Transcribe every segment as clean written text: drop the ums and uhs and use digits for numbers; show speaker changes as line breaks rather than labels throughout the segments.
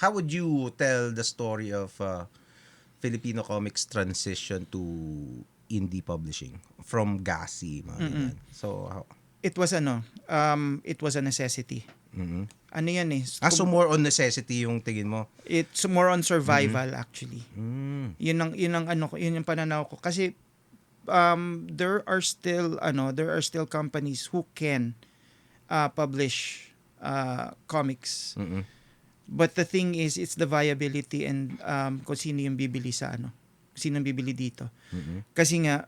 how would you tell the story of Filipino comics transition to indie publishing from Gasi, mga
Mm-mm.
ganyan. So,
It was it was a necessity.
mm
Ano yan eh,
so more on necessity yung tingin mo.
it's more on
Mm-hmm.
survival actually.
Mm.
Yun ang ano ko, yun yung pananaw ko kasi there are still companies who can publish comics.
Mm-mm.
But the thing is, it's the viability and kung sino yung bibili sa sino yung bibili dito.
Mm-mm.
Kasi nga,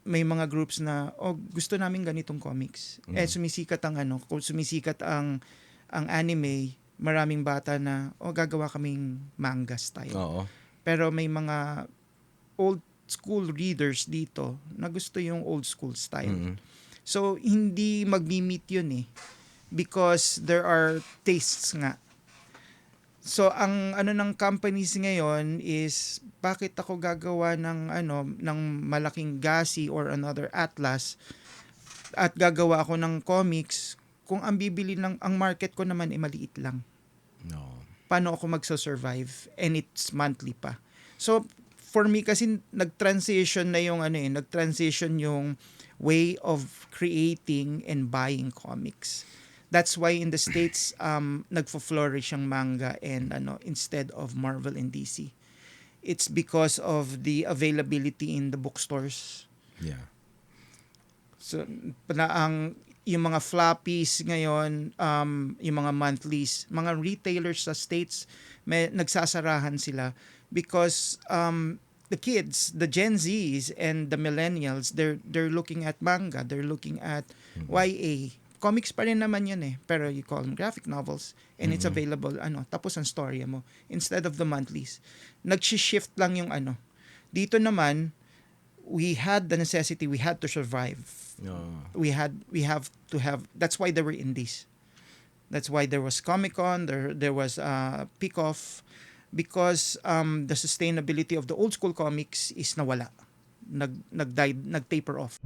may mga groups na, gusto namin ganitong comics.
Mm.
Sumisikat ang kung sumisikat ang anime, maraming bata na, gagawa kaming manga style.
Oo.
Pero may mga old school readers dito na gusto yung old school style.
Mm-mm.
So, hindi magmi-meet yun eh. Because there are tastes nga. So, ang ng companies ngayon is, bakit ako gagawa ng malaking Gasi or another Atlas at gagawa ako ng comics kung ang market ko naman maliit lang.
No.
Paano ako magso-survive? And it's monthly pa. So, for me kasi nag-transition na yung nag-transition yung way of creating and buying comics. That's why in the States nagfo-flourish ang manga and instead of Marvel and DC. It's because of the availability in the bookstores.
Yeah.
So yung mga floppies ngayon, yung mga monthlies, mga retailers sa States nagsasarahan sila because the kids, the Gen Zs and the millennials, they're looking at manga, they're looking at YA. Comics pa rin naman yun eh, pero you call them graphic novels and it's available tapos ang storya mo instead of the monthlies. Nag-shift lang yung Dito naman we had the necessity, we had to survive. We have to have, that's why there were indies. That's why there was Comic-Con, there was Pick-Off, because the sustainability of the old school comics is nawala. Nag-taper off.